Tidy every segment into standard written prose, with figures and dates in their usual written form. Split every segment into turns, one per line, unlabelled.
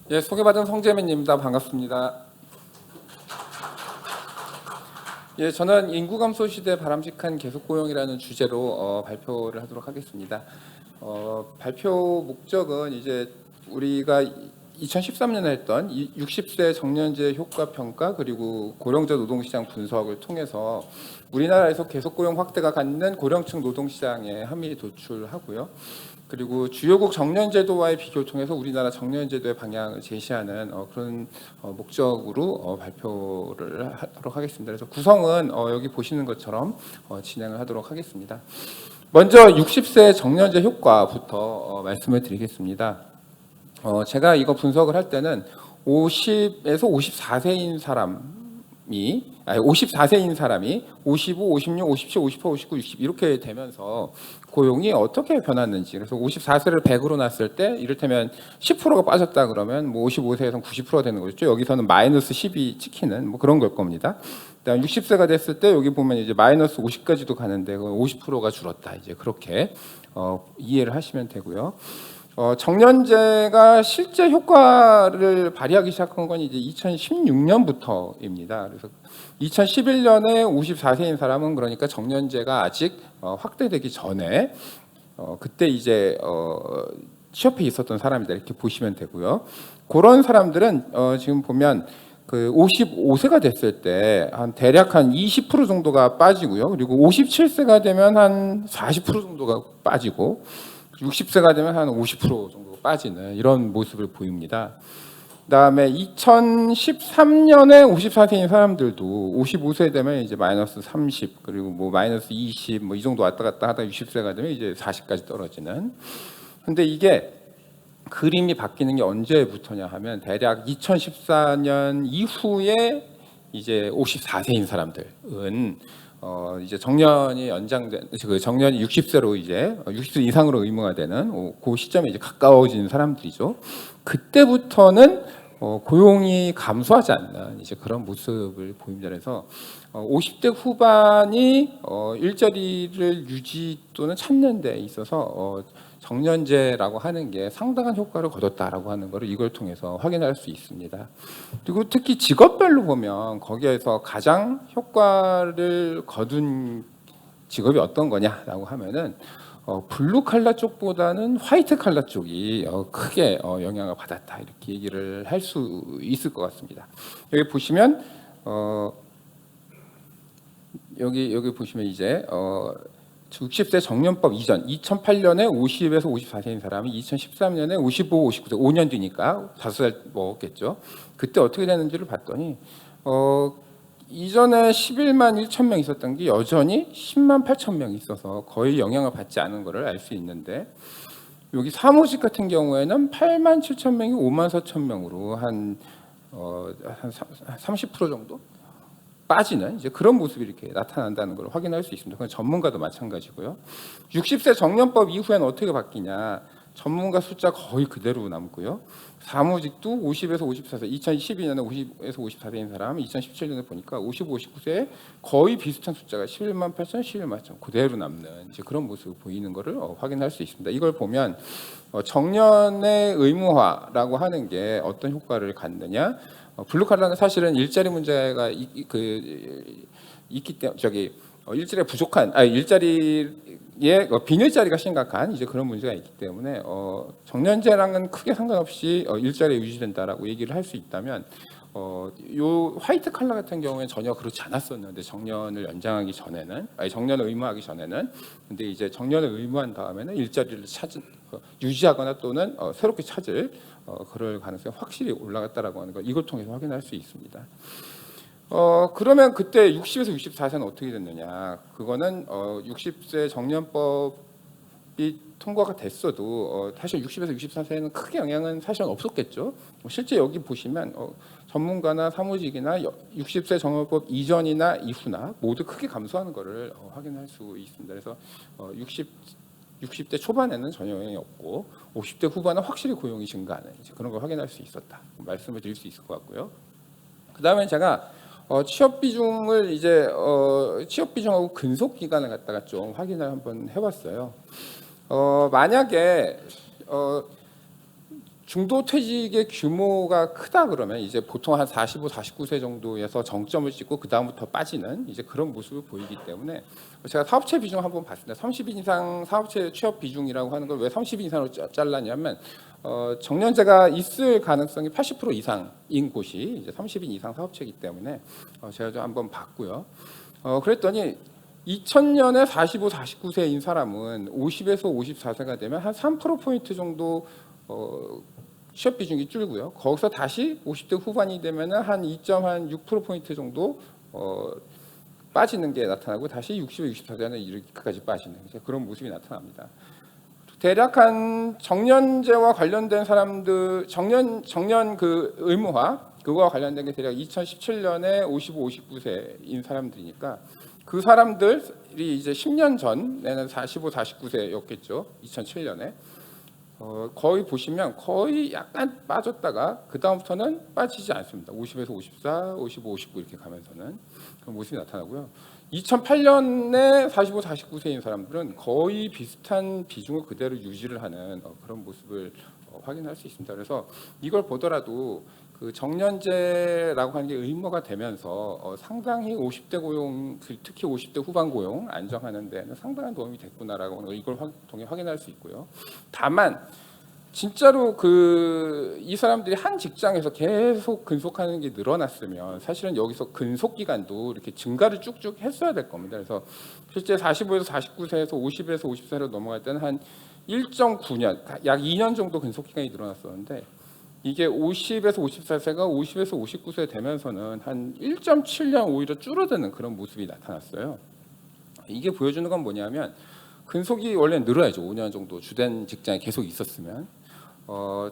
예, 소개받은 성재민입니다. 반갑습니다. 예, 저는 인구 감소 시대 바람직한 계속 고용이라는 주제로 발표를 하도록 하겠습니다. 발표 목적은 이제 우리가 2013년에 했던 60세 정년제 효과 평가 그리고 고령자 노동시장 분석을 통해서 우리나라에서 계속 고용 확대가 갖는 고령층 노동시장에 함의 도출하고요. 그리고 주요국 정년제도와의 비교를 통해서 우리나라 정년제도의 방향을 제시하는 그런 목적으로 발표를 하도록 하겠습니다. 그래서 구성은 여기 보시는 것처럼 진행을 하도록 하겠습니다. 먼저 60세 정년제 효과부터 말씀을 드리겠습니다. 제가 이거 분석을 할 때는 50에서 54세인 사람이 54세인 사람이 55, 56, 57, 58, 59, 60 이렇게 되면서 고용이 어떻게 변했는지, 그래서 54세를 100으로 놨을 때 이를테면 10%가 빠졌다 그러면 뭐 55세에서는 90%가 되는 거죠. 여기서는 마이너스 10이 찍히는 뭐 그런 걸 겁니다. 그다음 60세가 됐을 때 여기 보면 이제 마이너스 50까지도 가는데 50%가 줄었다. 이제 그렇게 이해를 하시면 되고요. 정년제가 실제 효과를 발휘하기 시작한 건 이제 2016년부터입니다. 그래서 2011년에 54세인 사람은 그러니까 정년제가 아직 확대되기 전에 그때 이제 취업해 있었던 사람이다 이렇게 보시면 되고요. 그런 사람들은 지금 보면 그 55세가 됐을 때 한 대략 한 20% 정도가 빠지고요. 그리고 57세가 되면 한 40% 정도가 빠지고 60세가 되면 한 50% 정도 빠지는 이런 모습을 보입니다. 그다음에 2013년에 54세인 사람들도 55세 되면 이제 마이너스 30 그리고 뭐 마이너스 20 뭐 이 정도 왔다 갔다 하다 60세가 되면 이제 40까지 떨어지는. 근데 이게 그림이 바뀌는 게 언제부터냐 하면 대략 2014년 이후에 이제 54세인 사람들은 이제 정년이 연장된 그 정년이 60세로 이제 60세 이상으로 의무화 되는 그 시점에 이제 가까워진 사람들이죠. 그때부터는 고용이 감소하지 않는 이제 그런 모습을 보입니다. 그래서 50대 후반이 일자리를 유지 또는 찾는 데 있어서 정년제라고 하는 게 상당한 효과를 거뒀다라고 하는 것을 이걸 통해서 확인할 수 있습니다. 그리고 특히 직업별로 보면 거기에서 가장 효과를 거둔 직업이 어떤 거냐라고 하면은 블루 칼라 쪽보다는 화이트 칼라 쪽이 크게 영향을 받았다 이렇게 얘기를 할 수 있을 것 같습니다. 여기 보시면 여기 보시면 이제 60세 정년법 이전 2008년에 50에서 54세인 사람이 2013년에 55, 59세 5년 뒤니까 5살 먹었겠죠. 그때 어떻게 되는지를 봤더니 이전에 11만 1천 명 있었던 게 여전히 10만 8천 명 있어서 거의 영향을 받지 않은 것을 알 수 있는데 여기 사무직 같은 경우에는 8만 7천 명이 5만 4천 명으로 한 30% 정도 빠지는 이제 그런 모습이 이렇게 나타난다는 걸 확인할 수 있습니다. 그건 전문가도 마찬가지고요. 60세 정년법 이후에는 어떻게 바뀌냐? 전문가 숫자 거의 그대로 남고요. 사무직도 50에서 54세, 2012년에 50에서 54세인 사람, 2017년에 보니까 55, 59세에 거의 비슷한 숫자가 11만 8천, 11만 8천 그대로 남는 이제 그런 모습을 보이는 것을 확인할 수 있습니다. 이걸 보면 정년의 의무화라고 하는 게 어떤 효과를 갖느냐? 블루칼라는 사실은 일자리 문제가 있기 때문에 일자리가 부족한 일자리에 빈일자리가 심각한 이제 그런 문제가 있기 때문에 정년제랑은 크게 상관없이 일자리가 유지된다라고 얘기를 할 수 있다면 요 화이트 칼라 같은 경우에는 전혀 그렇지 않았었는데 정년을 연장하기 전에는 정년을 의무하기 전에는 근데 이제 정년을 의무한 다음에는 일자리를 유지하거나 또는 새롭게 찾을 그럴 가능성이 확실히 올라갔다라고 하는 걸 이걸 통해서 확인할 수 있습니다. 그러면 그때 60에서 64세는 어떻게 됐느냐? 그거는 60세 정년법이 통과가 됐어도 사실 60에서 64세는 크게 영향은 사실은 없었겠죠. 실제 여기 보시면 전문가나 사무직이나 60세 정년법 이전이나 이후나 모두 크게 감소하는 것을 확인할 수 있습니다. 그래서 60대 초반에는 전혀 영향이 없고 50대 후반은 확실히 고용이 증가하는 그런 걸 확인할 수 있었다. 말씀을 드릴 수 있을 것 같고요. 그다음에 제가 취업 비중을 이제 취업 비중하고 근속 기간을 갖다가 좀 확인을 한번 해봤어요. 만약에 중도퇴직의 규모가 크다 그러면 이제 보통 한 45, 49세 정도에서 정점을 찍고 그 다음부터 빠지는 이제 그런 모습을 보이기 때문에 제가 사업체 비중 한번 봤습니다. 30인 이상 사업체 취업 비중이라고 하는 걸 왜 30인 이상으로 잘랐냐면 정년제가 있을 가능성이 80% 이상인 곳이 이제 30인 이상 사업체이기 때문에 제가 좀 한번 봤고요. 그랬더니 2000년에 45, 49세인 사람은 50에서 54세가 되면 한 3%포인트 정도 취업 비중이 줄고요. 거기서 다시 50대 후반이 되면 한 2.6%포인트 정도 빠지는 게 나타나고 다시 60에 64세는 이렇게까지 빠지는 그런 모습이 나타납니다. 대략 한 정년제와 관련된 사람들 정년 그 의무화 그거와 관련된 게 대략 2017년에 55, 59세인 사람들이니까 그 사람들이 이제 10년 전에는 45, 49세였겠죠. 2007년에 거의 보시면 거의 약간 빠졌다가 그 다음부터는 빠지지 않습니다. 50에서 54, 55, 59 이렇게 가면서는 그런 모습이 나타나고요. 2008년에 45, 49세인 사람들은 거의 비슷한 비중을 그대로 유지를 하는 그런 모습을 확인할 수 있습니다. 그래서 이걸 보더라도 그 정년제라고 하는 게 의무화가 되면서 상당히 50대 고용, 특히 50대 후반 고용 안정하는 데는 상당한 도움이 됐구나라고 하는 걸 이걸 통해 확인할 수 있고요. 다만 진짜로 이 사람들이 한 직장에서 계속 근속하는 게 늘어났으면 사실은 여기서 근속 기간도 이렇게 증가를 쭉쭉 했어야 될 겁니다. 그래서 실제 45에서 49세에서 50에서 50세로 넘어갈 때는 한 1.9년, 약 2년 정도 근속 기간이 늘어났었는데 이게 50에서 54세가 50에서 59세 되면서는 한 1.7년 오히려 줄어드는 그런 모습이 나타났어요. 이게 보여주는 건 뭐냐면 근속이 원래 늘어야죠. 5년 정도 주된 직장에 계속 있었으면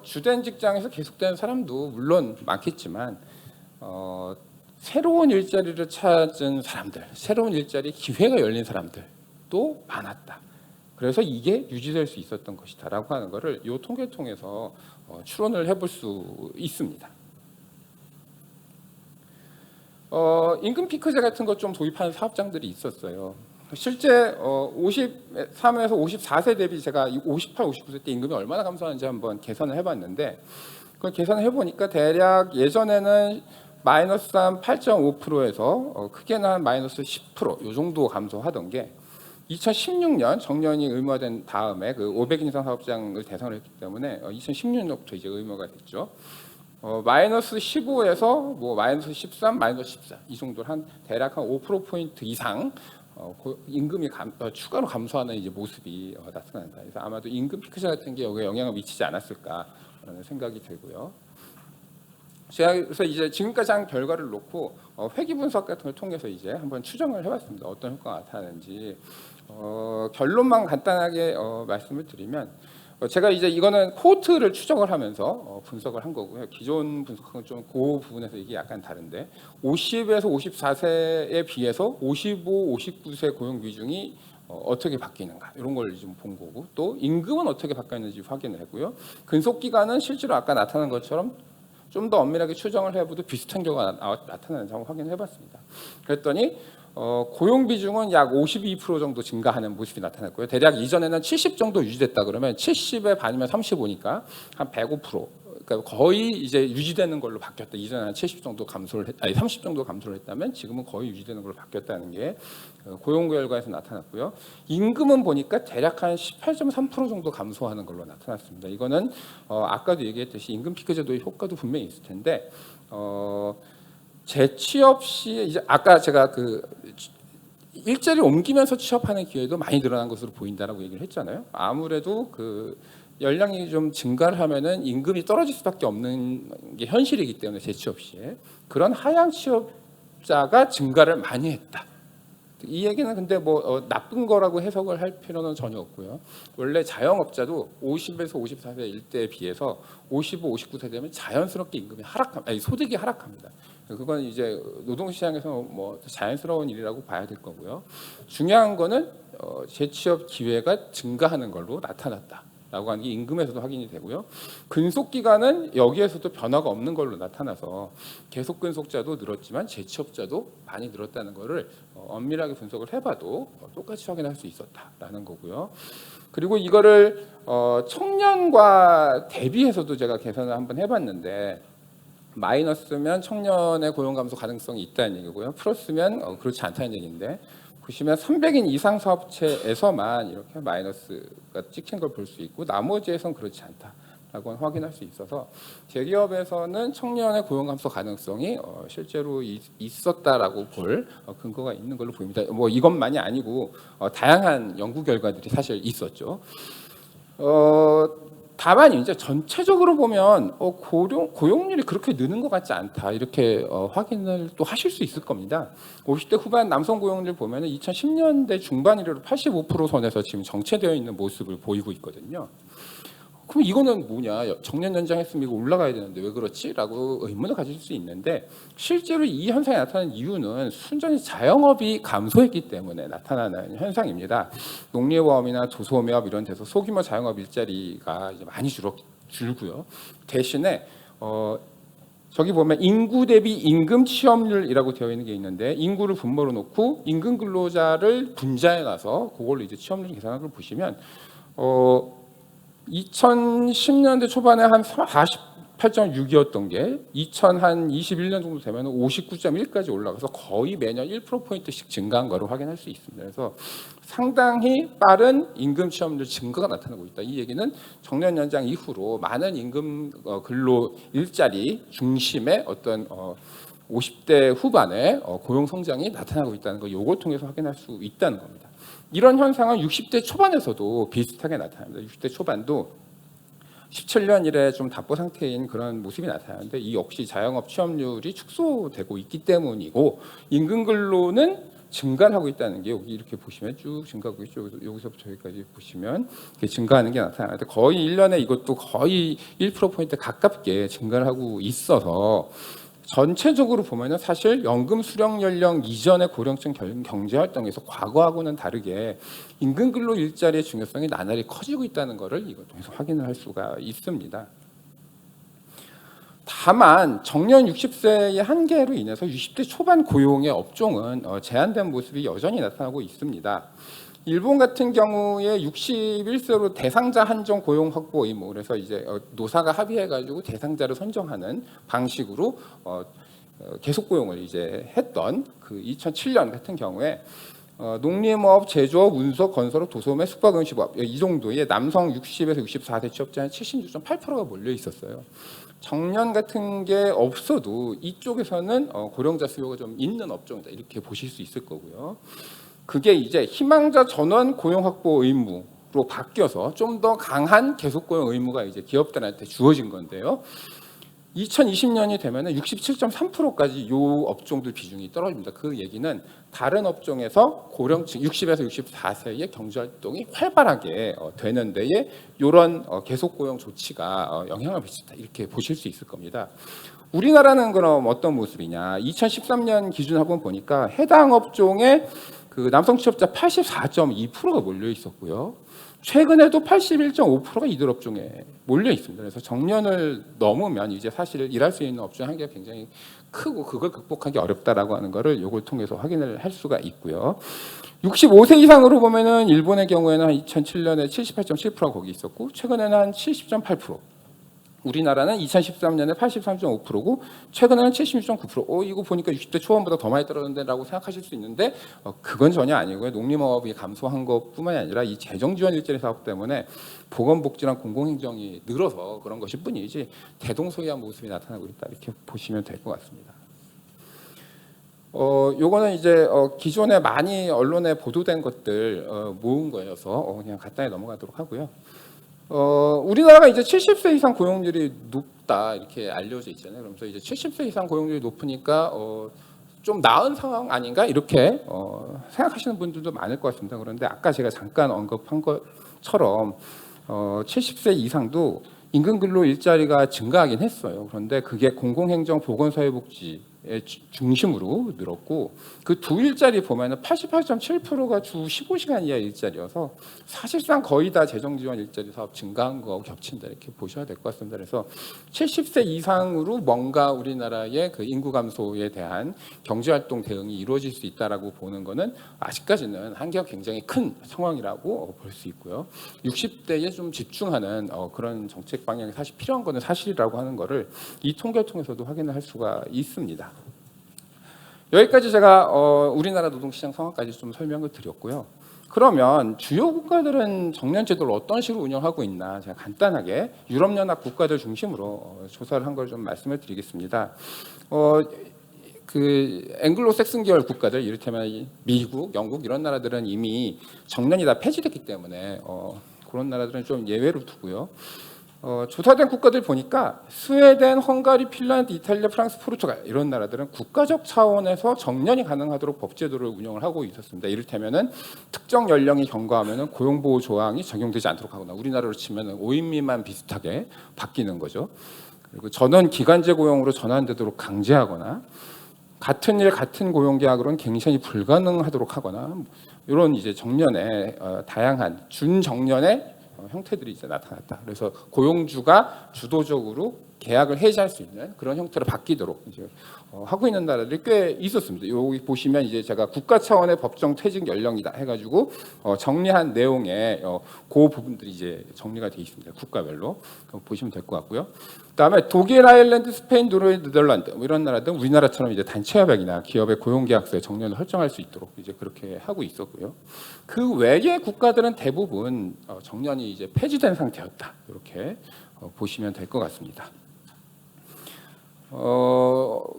주된 직장에서 계속되는 사람도 물론 많겠지만 새로운 일자리를 찾은 사람들, 새로운 일자리 기회가 열린 사람들도 많았다. 그래서 이게 유지될 수 있었던 것이다라고 하는 것을 이 통계를 통해서 추론을 해볼 수 있습니다. 임금 피크제 같은 것 좀 도입하는 사업장들이 있었어요. 실제 53에서 54세 대비 제가 58, 59세 때 임금이 얼마나 감소하는지 한번 계산을 해봤는데 그걸 계산을 해보니까 대략 예전에는 마이너스 한 8.5%에서 크게는 한 마이너스 10%이 정도 감소하던 게 2016년 정년이 의무화된 다음에 그 500인 이상 사업장을 대상으로 했기 때문에 2016년부터 이제 의무화가 됐죠. 마이너스 15에서 뭐 마이너스 13, 마이너스 14 이 정도를 한 대략 한 5%포인트 이상 임금이 추가로 감소하는 이제 모습이 나타난다. 그래서 아마도 임금 피크제 같은 게 여기에 영향을 미치지 않았을까라는 생각이 들고요. 제가 그래서 이제 지금까지 한 결과를 놓고 회귀 분석 같은 걸 통해서 이제 한번 추정을 해봤습니다. 어떤 효과가 나타나는지 결론만 간단하게 말씀을 드리면 제가 이제 이거는 코호트를 추적을 하면서 분석을 한 거고요. 기존 분석하고는 좀 그 부분에서 이게 약간 다른데 50에서 54세에 비해서 55, 59세 고용 비중이 어떻게 바뀌는가 이런 걸 좀 본 거고 또 임금은 어떻게 바뀌었는지 확인을 했고요. 근속 기간은 실제로 아까 나타난 것처럼 좀 더 엄밀하게 추정을 해봐도 비슷한 경우가 나타나는지 한번 확인해봤습니다. 그랬더니 고용 비중은 약 52% 정도 증가하는 모습이 나타났고요. 대략 이전에는 70 정도 유지됐다 그러면 70에 반이면 35니까 한 105%. 그러니까 거의 이제 유지되는 걸로 바뀌었다. 이전에는 70 정도 감소를 30 정도 감소를 했다면 지금은 거의 유지되는 걸로 바뀌었다는 게 고용 결과에서 나타났고요. 임금은 보니까 대략 한 18.3% 정도 감소하는 걸로 나타났습니다. 이거는 아까도 얘기했듯이 임금 피크제도의 효과도 분명히 있을 텐데 재취업 시에 이제 아까 제가 그 일자리 옮기면서 취업하는 기회도 많이 늘어난 것으로 보인다라고 얘기를 했잖아요. 아무래도 그 연령이 좀 증가를 하면은 임금이 떨어질 수밖에 없는 게 현실이기 때문에 재취업 시에 그런 하향 취업자가 증가를 많이 했다. 이 얘기는 근데 뭐 나쁜 거라고 해석을 할 필요는 전혀 없고요. 원래 자영업자도 50에서 54세 일대에 비해서 55, 59세 되면 자연스럽게 임금이 소득이 하락합니다. 그건 이제 노동시장에서 뭐 자연스러운 일이라고 봐야 될 거고요. 중요한 거는 재취업 기회가 증가하는 걸로 나타났다라는 있다라고 하는 게 임금에서도 확인이 되고요. 근속 기간은 여기에서도 변화가 없는 걸로 나타나서 계속 근속자도 늘었지만 재취업자도 많이 늘었다는 것을 엄밀하게 분석을 해봐도 똑같이 확인할 수 있었다라는 거고요. 그리고 이거를 청년과 대비해서도 제가 계산을 한번 해봤는데 마이너스면 청년의 고용 감소 가능성이 있다는 얘기고요. 플러스면 그렇지 않다는 얘기인데 보시면 300인 이상 사업체에서만 이렇게 마이너스가 찍힌 걸 볼 수 있고 나머지에선 그렇지 않다라고 확인할 수 있어서 대기업에서는 청년의 고용 감소 가능성이 실제로 있었다라고 볼 근거가 있는 걸로 보입니다. 뭐 이것만이 아니고 다양한 연구 결과들이 사실 있었죠. 다만 이제 전체적으로 보면 고용률이 그렇게 느는 것 같지 않다 이렇게 확인을 또 하실 수 있을 겁니다. 50대 후반 남성 고용률 보면은 2010년대 중반 이래로 85% 선에서 지금 정체되어 있는 모습을 보이고 있거든요. 그럼 이거는 뭐냐? 정년 연장했으면 이거 올라가야 되는데 왜 그렇지? 라고 의문을 가질 수 있는데 실제로 이 현상이 나타나는 이유는 순전히 자영업이 감소했기 때문에 나타나는 현상입니다. 농림업이나 도소매업 이런 데서 소규모 자영업 일자리가 이제 많이 줄고요. 대신에 저기 보면 인구 대비 임금 취업률이라고 되어 있는 게 있는데 인구를 분모로 놓고 임금 근로자를 분자해 놔서 그걸로 이제 취업률 계산한 걸 보시면 2010년대 초반에 한 48.6이었던 게 2021년 정도 되면 59.1까지 올라가서 거의 매년 1%포인트씩 증가한 거를 확인할 수 있습니다. 그래서 상당히 빠른 임금 취업률 증가가 나타나고 있다. 이 얘기는 정년 연장 이후로 많은 임금 근로 일자리 중심의 어떤 50대 후반의 고용 성장이 나타나고 있다는 거 요걸 통해서 확인할 수 있다는 겁니다. 이런 현상은 60대 초반에서도 비슷하게 나타납니다. 60대 초반도 17년 이래 좀 답보 상태인 그런 모습이 나타나는데 이 역시 자영업 취업률이 축소되고 있기 때문이고 임금 근로는 증가하고 있다는 게 여기 이렇게 보시면 쭉 증가하고 있죠. 여기서부터 여기까지 보시면 증가하는 게 나타나는데 거의 1년에 이것도 거의 1%포인트 가깝게 증가를 하고 있어서 전체적으로 보면은 사실 연금 수령 연령 이전의 고령층 경제 활동에서 과거하고는 다르게 임금 근로 일자리의 중요성이 나날이 커지고 있다는 것을 이것 통해서 확인을 할 수가 있습니다. 다만 정년 60세의 한계로 인해서 60대 초반 고용의 업종은 제한된 모습이 여전히 나타나고 있습니다. 일본 같은 경우에 61세로 대상자 한정 고용 확보 의무, 그래서 이제 노사가 합의해가지고 대상자를 선정하는 방식으로 계속 고용을 이제 했던 그 2007년 같은 경우에 농림업, 제조업, 운석, 건설업, 도소매, 숙박음식업 이 정도의 남성 60에서 64세 취업자는 76.8%가 몰려 있었어요. 정년 같은 게 없어도 이쪽에서는 고령자 수요가 좀 있는 업종이다 이렇게 보실 수 있을 거고요. 그게 이제 희망자 전원 고용 확보 의무로 바뀌어서 좀 더 강한 계속 고용 의무가 이제 기업들한테 주어진 건데요. 2020년이 되면은 67.3%까지 요 업종들 비중이 떨어집니다. 그 얘기는 다른 업종에서 고령층 60에서 64세의 경제 활동이 활발하게 되는 데에 이런 계속 고용 조치가 영향을 미친다 이렇게 보실 수 있을 겁니다. 우리나라는 그럼 어떤 모습이냐? 2013년 기준 한번 보니까 해당 업종에 그 남성 취업자 84.2%가 몰려 있었고요. 최근에도 81.5%가 이들 업종에 몰려 있습니다. 그래서 정년을 넘으면 이제 사실 일할 수 있는 업종 한계가 굉장히 크고 그걸 극복하기 어렵다라고 하는 거를 이걸 통해서 확인을 할 수가 있고요. 65세 이상으로 보면은 일본의 경우에는 한 2007년에 78.7%가 거기 있었고 최근에는 한 70.8%. 우리나라는 2013년에 83.5%고 최근에는 76.9%. 이거 보니까 60대 초반보다 더 많이 떨어졌는데라고 생각하실 수 있는데 그건 전혀 아니고요. 농림업이 감소한 것뿐만이 아니라 이 재정지원 일자리 사업 때문에 보건복지랑 공공행정이 늘어서 그런 것일 뿐이지 대동소이한 모습이 나타나고 있다 이렇게 보시면 될 것 같습니다. 요거는 이제 기존에 많이 언론에 보도된 것들 모은 거여서 그냥 간단히 넘어가도록 하고요. 우리나라가 이제 70세 이상 고용률이 높다 이렇게 알려져 있잖아요. 그러면서 이제 70세 이상 고용률이 높으니까 좀 나은 상황 아닌가 이렇게 생각하시는 분들도 많을 것 같습니다. 그런데 아까 제가 잠깐 언급한 것처럼 70세 이상도 임금 근로 일자리가 증가하긴 했어요. 그런데 그게 공공행정, 보건사회복지 중심으로 늘었고 그 두 일자리 보면은 88.7%가 주 15시간 이하 일자리여서 사실상 거의 다 재정 지원 일자리 사업 증가한 거하고 겹친다 이렇게 보셔야 될 것 같습니다. 그래서 70세 이상으로 뭔가 우리나라의 그 인구 감소에 대한 경제 활동 대응이 이루어질 수 있다라고 보는 거는 아직까지는 한계가 굉장히 큰 상황이라고 볼 수 있고요. 60대에 좀 집중하는 그런 정책 방향이 사실 필요한 거는 사실이라고 하는 거를 이 통계를 통해서도 확인을 할 수가 있습니다. 여기까지 제가 우리나라 노동시장 상황까지 좀 설명을 드렸고요. 그러면 주요 국가들은 정년 제도를 어떤 식으로 운영하고 있나 제가 간단하게 유럽연합 국가들 중심으로 조사를 한 걸 좀 말씀을 드리겠습니다. 그 앵글로색슨 계열 국가들 이를테면 미국, 영국 이런 나라들은 이미 정년이 다 폐지됐기 때문에 그런 나라들은 좀 예외로 두고요. 조사된 국가들 보니까 스웨덴, 헝가리, 핀란드, 이탈리아, 프랑스, 포르투갈 이런 나라들은 국가적 차원에서 정년이 가능하도록 법제도를 운영을 하고 있었습니다. 이를테면은 특정 연령이 경과하면은 고용보호 조항이 적용되지 않도록 하거나 우리나라로 치면은 5인 미만 비슷하게 바뀌는 거죠. 그리고 전원 기간제 고용으로 전환되도록 강제하거나 같은 일 같은 고용 계약으로는 갱신이 불가능하도록 하거나 이런 이제 정년의 다양한 준정년의 형태들이 이제 나타났다. 그래서 고용주가 주도적으로 계약을 해지할 수 있는 그런 형태로 바뀌도록 이제 하고 있는 나라들이 꽤 있었습니다. 여기 보시면 이제 제가 국가 차원의 법정 퇴직 연령이다 해가지고 정리한 내용에 그 부분들이 이제 정리가 되어 있습니다. 국가별로 보시면 될 것 같고요. 그다음에 독일, 아일랜드, 스페인, 노르웨이, 네덜란드 뭐 이런 나라들은 우리나라처럼 이제 단체 협약이나 기업의 고용계약서에 정년을 설정할 수 있도록 이제 그렇게 하고 있었고요. 그 외의 국가들은 대부분 정년이 이제 폐지된 상태였다. 이렇게 보시면 될 것 같습니다.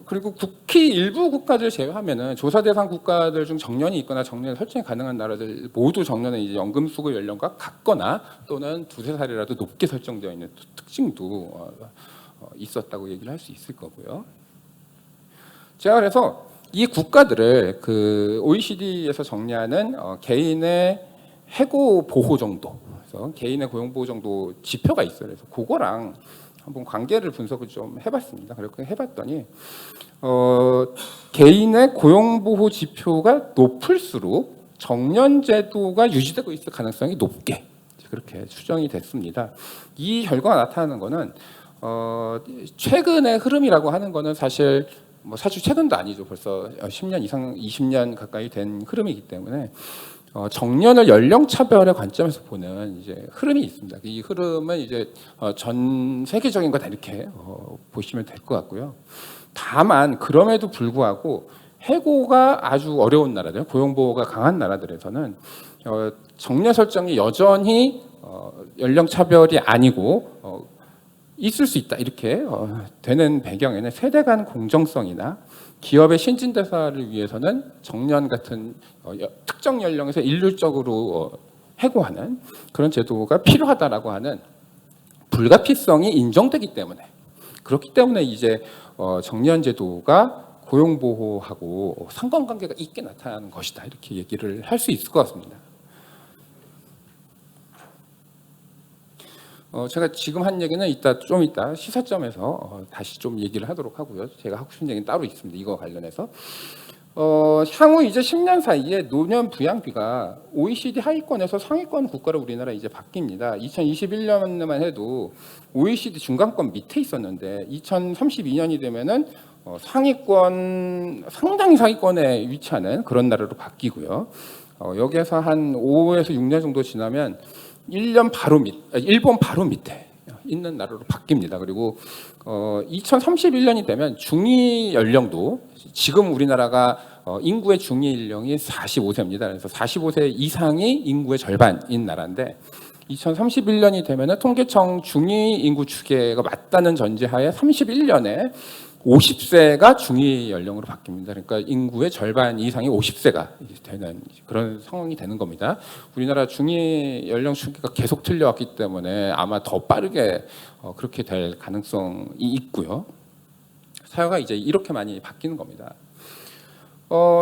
그리고 국히 일부 국가들 제외하면은 조사 대상 국가들 중 정년이 있거나 정년 설정이 가능한 나라들 모두 정년은 이제 연금 수급 연령과 같거나 또는 두세 살이라도 높게 설정되어 있는 특징도 있었다고 얘기를 할 수 있을 거고요. 제가 그래서 이 국가들을 그 OECD에서 정리하는 개인의 해고 보호 정도, 그래서 개인의 고용 보호 정도 지표가 있어요. 그래서 그거랑 한번 관계를 분석을 좀 해봤습니다. 그렇게 해봤더니 개인의 고용보호 지표가 높을수록 정년제도가 유지되고 있을 가능성이 높게 그렇게 추정이 됐습니다. 이 결과가 나타나는 것은 최근의 흐름이라고 하는 것은 사실 최근도 아니죠. 벌써 10년 이상, 20년 가까이 된 흐름이기 때문에 정년을 연령 차별의 관점에서 보는 이제 흐름이 있습니다. 이 흐름은 이제 전 세계적인 거다 이렇게 보시면 될 것 같고요. 다만 그럼에도 불구하고 해고가 아주 어려운 나라들, 고용보호가 강한 나라들에서는 정년 설정이 여전히 연령 차별이 아니고 있을 수 있다 이렇게 되는 배경에는 세대 간 공정성이나 기업의 신진대사를 위해서는 정년 같은 특정 연령에서 일률적으로 해고하는 그런 제도가 필요하다라고 하는 불가피성이 인정되기 때문에 그렇기 때문에 이제 정년 제도가 고용보호하고 상관관계가 있게 나타나는 것이다 이렇게 얘기를 할 수 있을 것 같습니다. 제가 지금 한 얘기는 좀 이따 시사점에서 다시 좀 얘기를 하도록 하고요. 제가 하고 싶은 얘기는 따로 있습니다. 이거 관련해서 향후 이제 10년 사이에 노년 부양비가 OECD 하위권에서 상위권 국가로 우리나라 이제 바뀝니다. 2021년만 해도 OECD 중간권 밑에 있었는데 2032년이 되면은 상당히 상위권에 위치하는 그런 나라로 바뀌고요. 여기에서 한 5에서 6년 정도 지나면 일본 바로 밑에 있는 나라로 바뀝니다. 그리고 2031년이 되면 중위 연령도 지금 우리나라가 인구의 중위 연령이 45세입니다. 그래서 45세 이상이 인구의 절반인 나라인데 2031년이 되면 통계청 중위 인구 추계가 맞다는 전제하에 31년에 50세가 중위 연령으로 바뀝니다. 그러니까 인구의 절반 이상이 50세가 되는 그런 상황이 되는 겁니다. 우리나라 중위 연령 추계가 계속 틀려왔기 때문에 아마 더 빠르게 그렇게 될 가능성이 있고요. 사회가 이제 이렇게 많이 바뀌는 겁니다.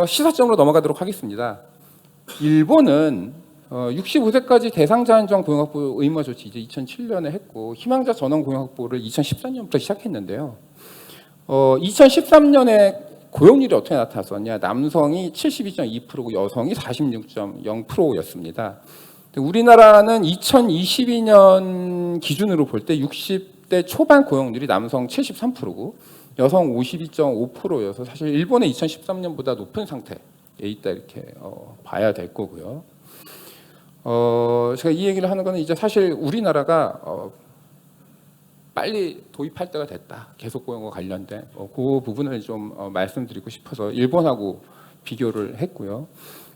시사점으로 넘어가도록 하겠습니다. 일본은 65세까지 대상자 한정 고용확보 의무 조치 이제 2007년에 했고 희망자 전원 고용확보를 2014년부터 시작했는데요. 2013년에 고용률이 어떻게 나타났었냐? 남성이 72.2%고 여성이 46.0%였습니다. 우리나라는 2022년 기준으로 볼 때 60대 초반 고용률이 남성 73%고 여성 52.5%여서 사실 일본의 2013년보다 높은 상태에 있다 이렇게 봐야 될 거고요. 제가 이 얘기를 하는 거는 이제 사실 우리나라가 빨리 도입할 때가 됐다. 계속 고용과 관련된 그 부분을 좀 말씀드리고 싶어서 일본하고 비교를 했고요.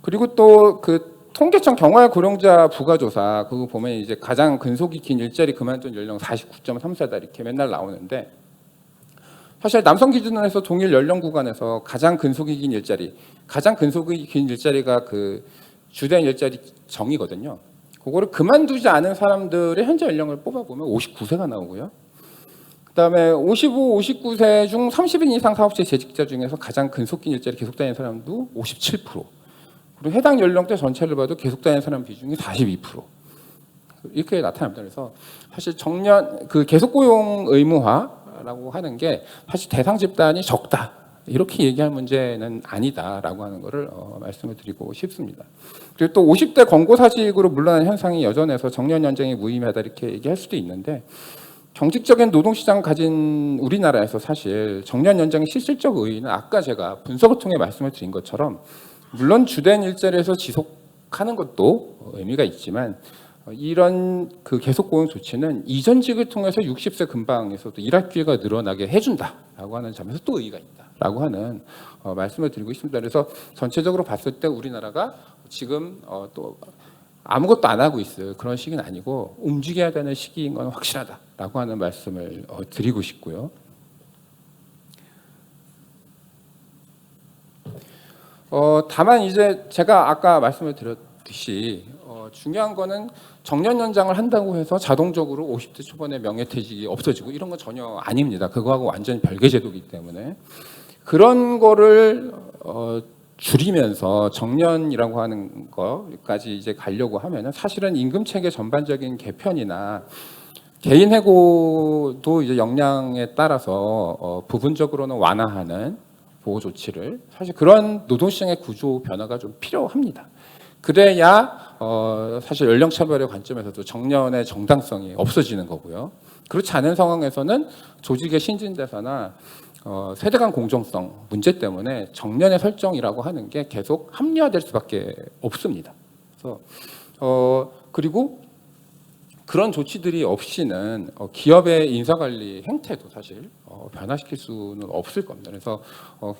그리고 또 그 통계청 경활 고령자 부가조사 그거 보면 이제 가장 근속이 긴 일자리 그만둔 연령 49.3세다 이렇게 맨날 나오는데 사실 남성 기준으로 해서 동일 연령 구간에서 가장 근속이 긴 일자리, 가장 근속이 긴 일자리가 그 주된 일자리 정이거든요. 그거를 그만두지 않은 사람들의 현재 연령을 뽑아보면 59세가 나오고요. 그다음에 55, 59세 중 30인 이상 사업체 재직자 중에서 가장 근속긴 일자리 계속 다니는 사람도 57%. 그리고 해당 연령대 전체를 봐도 계속 다니는 사람 비중이 42%. 이렇게 나타납니다. 그래서 사실 정년 그 계속 고용 의무화라고 하는 게 사실 대상 집단이 적다. 이렇게 얘기할 문제는 아니다라고 하는 것을 말씀을 드리고 싶습니다. 그리고 또 50대 권고사직으로 물러난 현상이 여전해서 정년 연장이 무의미하다 이렇게 얘기할 수도 있는데 정직적인 노동시장을 가진 우리나라에서 사실 정년 연장의 실질적 의의는 아까 제가 분석을 통해 말씀을 드린 것처럼 물론 주된 일자리에서 지속하는 것도 의미가 있지만 이런 그 계속 고용 조치는 이전직을 통해서 60세 근방에서도 일할 기회가 늘어나게 해준다라고 하는 점에서 또 의의가 있다라고 하는 말씀을 드리고 있습니다. 그래서 전체적으로 봤을 때 우리나라가 지금 또 아무것도 안 하고 있을 그런 시기는 아니고 움직여야 되는 시기인 건 확실하다라고 하는 말씀을 드리고 싶고요. 다만 이제 제가 아까 말씀을 드렸듯이 중요한 거는 정년 연장을 한다고 해서 자동적으로 50대 초반에 명예퇴직이 없어지고 이런 건 전혀 아닙니다. 그거하고 완전히 별개 제도이기 때문에 그런 거를 줄이면서 정년이라고 하는 거까지 이제 가려고 하면은 사실은 임금 체계 전반적인 개편이나 개인 해고도 이제 역량에 따라서 부분적으로는 완화하는 보호 조치를 사실 그런 노동시장의 구조 변화가 좀 필요합니다. 그래야 사실 연령 차별의 관점에서도 정년의 정당성이 없어지는 거고요. 그렇지 않은 상황에서는 조직의 신진대사나 세대 간 공정성 문제 때문에 정년의 설정이라고 하는 게 계속 합리화될 수밖에 없습니다. 그래서 그리고 그런 조치들이 없이는 기업의 인사관리 행태도 사실 변화시킬 수는 없을 겁니다. 그래서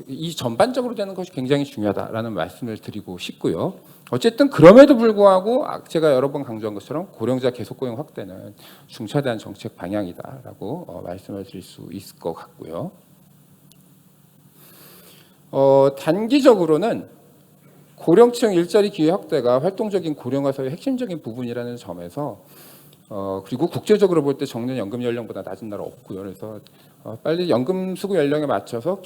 이 전반적으로 되는 것이 굉장히 중요하다라는 말씀을 드리고 싶고요. 어쨌든 그럼에도 불구하고 제가 여러 번 강조한 것처럼 고령자 계속 고용 확대는 중차대한 정책 방향이다라고 말씀을 드릴 수 있을 것 같고요. 단기적으로는 고령층 일자리 기회 확대가 활동적인 고령화 사회의 핵심적인 부분이라는 점에서 그리고 국제적으로 볼 때 정년 연금 연령보다 낮은 나라 없고요. 그래서 빨리 연금 수급 연령에 맞춰서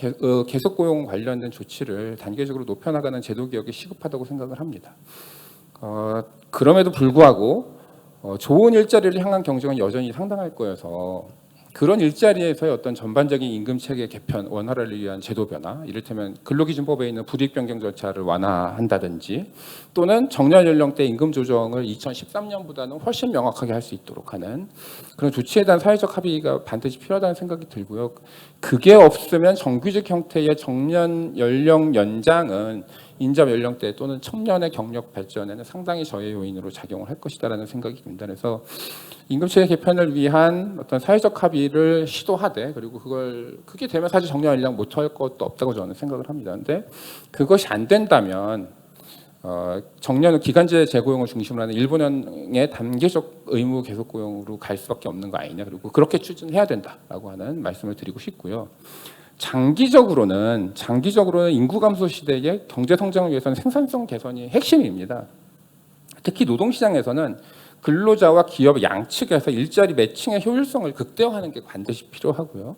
계속 고용 관련된 조치를 단계적으로 높여나가는 제도 개혁이 시급하다고 생각을 합니다. 그럼에도 불구하고 좋은 일자리를 향한 경쟁은 여전히 상당할 거여서 그런 일자리에서의 어떤 전반적인 임금 체계 개편 원활화를 위한 제도 변화, 이를테면 근로기준법에 있는 불이익 변경 절차를 완화한다든지 또는 정년 연령대 임금 조정을 2013년보다는 훨씬 명확하게 할 수 있도록 하는 그런 조치에 대한 사회적 합의가 반드시 필요하다는 생각이 들고요. 그게 없으면 정규직 형태의 정년 연령 연장은 인접 연령대 또는 청년의 경력 발전에는 상당히 저해 요인으로 작용을 할 것이다라는 생각이 듭니다. 그래서 임금체계 개편을 위한 어떤 사회적 합의를 시도하되 그리고 그게 되면 사실 정년 연령 못할 것도 없다고 저는 생각을 합니다. 그런데 그것이 안 된다면 정년 기간제 재고용을 중심으로 하는 일본형의 단계적 의무 계속 고용으로 갈 수밖에 없는 거 아니냐. 그리고 그렇게 추진해야 된다라고 하는 말씀을 드리고 싶고요. 장기적으로는 인구 감소 시대의 경제 성장을 위해서는 생산성 개선이 핵심입니다. 특히 노동시장에서는 근로자와 기업 양측에서 일자리 매칭의 효율성을 극대화하는 게 반드시 필요하고요.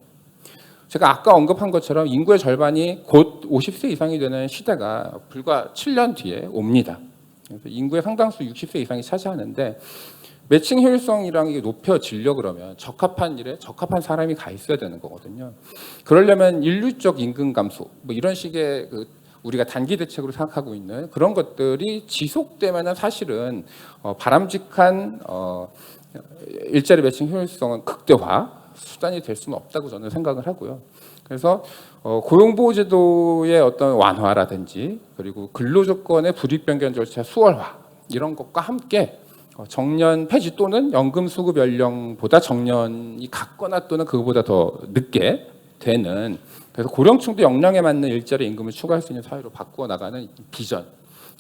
제가 아까 언급한 것처럼 인구의 절반이 곧 50세 이상이 되는 시대가 불과 7년 뒤에 옵니다. 그래서 인구의 상당수 60세 이상이 차지하는데 매칭 효율성이랑 이게 높여지려 그러면 적합한 일에 적합한 사람이 가 있어야 되는 거거든요. 그러려면 인류적 임금 감소 뭐 이런 식의 우리가 단기 대책으로 생각하고 있는 그런 것들이 지속되면은 사실은 바람직한 일자리 매칭 효율성은 극대화 수단이 될 수는 없다고 저는 생각을 하고요. 그래서 고용보호제도의 어떤 완화라든지 그리고 근로조건의 불이변경 절차 수월화 이런 것과 함께 정년 폐지 또는 연금 수급 연령보다 정년이 같거나 또는 그거보다 더 늦게 되는 그래서 고령층도 역량에 맞는 일자리 임금을 추가할 수 있는 사회로 바꾸어 나가는 비전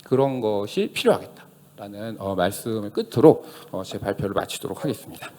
그런 것이 필요하겠다라는 말씀을 끝으로 제 발표를 마치도록 하겠습니다.